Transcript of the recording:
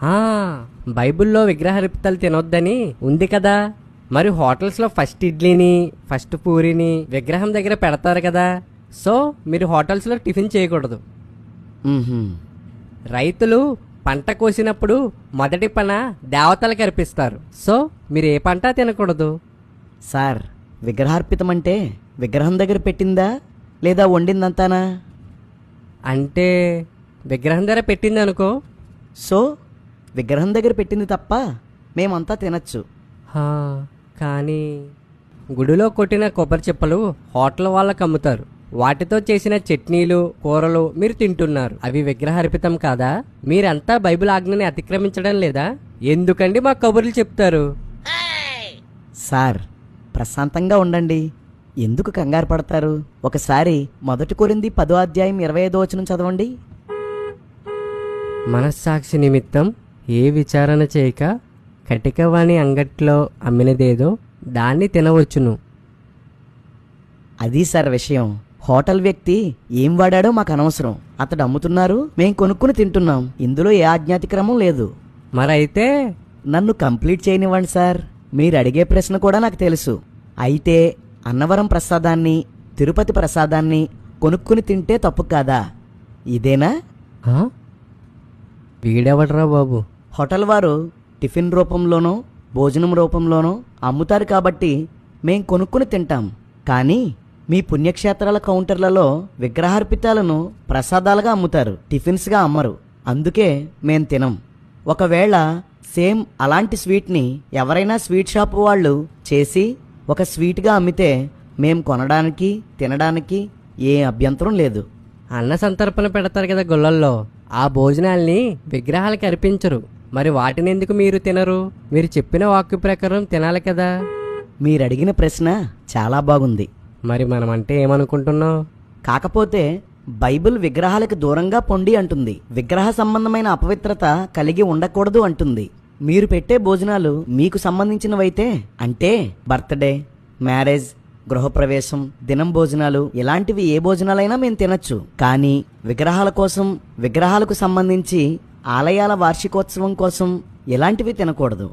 ఆ, బైబిల్లో విగ్రహార్పితాలు తినొద్దని ఉంది కదా. మరి హోటల్స్లో ఫస్ట్ ఇడ్లీని ఫస్ట్ పూరిని విగ్రహం దగ్గర పెడతారు కదా. సో మీరు హోటల్స్లో టిఫిన్ చేయకూడదు. మ్మ్హ్మ్. రైతులు పంట కోసినప్పుడు మొదటి పన దేవతలకు అర్పిస్తారు. సో మీరు ఏ పంట తినకూడదు. సార్, విగ్రహార్పితం అంటే విగ్రహం దగ్గర పెట్టిందా లేదా వండిందంతానా? అంటే విగ్రహం దగ్గర పెట్టింది అనుకో. సో విగ్రహం దగ్గర పెట్టింది తప్ప మేమంతా తినచ్చు. హా, కానీ గుడిలో కొట్టిన కొబ్బరి చిప్పలు హోటల్ వాళ్ళకి అమ్ముతారు. వాటితో చేసిన చట్నీలు కూరలు మీరు తింటున్నారు. అవి విగ్రహార్పితం కాదా? మీరంతా బైబిల్ ఆజ్ఞని అతిక్రమించడం లేదా? ఎందుకండి మా కబుర్లు చెప్తారు? సార్, ప్రశాంతంగా ఉండండి. ఎందుకు కంగారు పడతారు? ఒకసారి 1 కొరింథీ 10:25 చదవండి. మనస్సాక్షి నిమిత్తం ఏ విచారణ చేయక కటికవాణి అంగట్లో అమ్మినదేదో దాన్ని తినవచ్చును. అది సార్ విషయం. హోటల్ వ్యక్తి ఏం వాడాడో మాకు అనవసరం. అతడు అమ్ముతున్నారు, మేం కొనుక్కుని తింటున్నాం. ఇందులో ఏ ఆజ్ఞాతిక్రమం లేదు. మరైతే నన్ను కంప్లీట్ చేయనివ్వండి సార్. మీరు అడిగే ప్రశ్న కూడా నాకు తెలుసు. అయితే అన్నవరం ప్రసాదాన్ని తిరుపతి ప్రసాదాన్ని కొనుక్కుని తింటే తప్పు కాదా? ఇదేనా? ఆ? వీడెవడ్రా బాబు? హోటల్ వారు టిఫిన్ రూపంలోనో భోజనం రూపంలోనో అమ్ముతారు కాబట్టి మేం కొనుక్కుని తింటాం. కానీ మీ పుణ్యక్షేత్రాల కౌంటర్లలో విగ్రహార్పితాలను ప్రసాదాలుగా అమ్ముతారు, టిఫిన్స్గా అమ్మరు. అందుకే మేం తినం. ఒకవేళ సేమ్ అలాంటి స్వీట్ని ఎవరైనా స్వీట్ షాప్ వాళ్ళు చేసి ఒక స్వీట్గా అమ్మితే మేం కొనడానికి తినడానికి ఏ అభ్యంతరం లేదు. అన్న సంతర్పణ పెడతారు కదా గుళ్ళల్లో. ఆ భోజనాల్ని విగ్రహాలకు అర్పించరు. మరి వాటిని ఎందుకు మీరు తినరు? మీరు చెప్పిన వాక్య ప్రకారం తినాలి కదా. మీరు అడిగిన ప్రశ్న చాలా బాగుంది. మరి మనం అంటే ఏమనుకుంటున్నావు? కాకపోతే బైబిల్ విగ్రహాలకు దూరంగా పొండి అంటుంది. విగ్రహ సంబంధమైన అపవిత్రత కలిగి ఉండకూడదు అంటుంది. మీరు పెట్టే భోజనాలు మీకు సంబంధించినవైతే, అంటే బర్త్డే, మ్యారేజ్, గృహప్రవేశం, దినం భోజనాలు, ఇలాంటివి ఏ భోజనాలైనా మేము తినచ్చు. కానీ విగ్రహాల కోసం, విగ్రహాలకు సంబంధించి ఆలయాల వార్షికోత్సవం కోసం ఇలాంటివి తినకూడదు.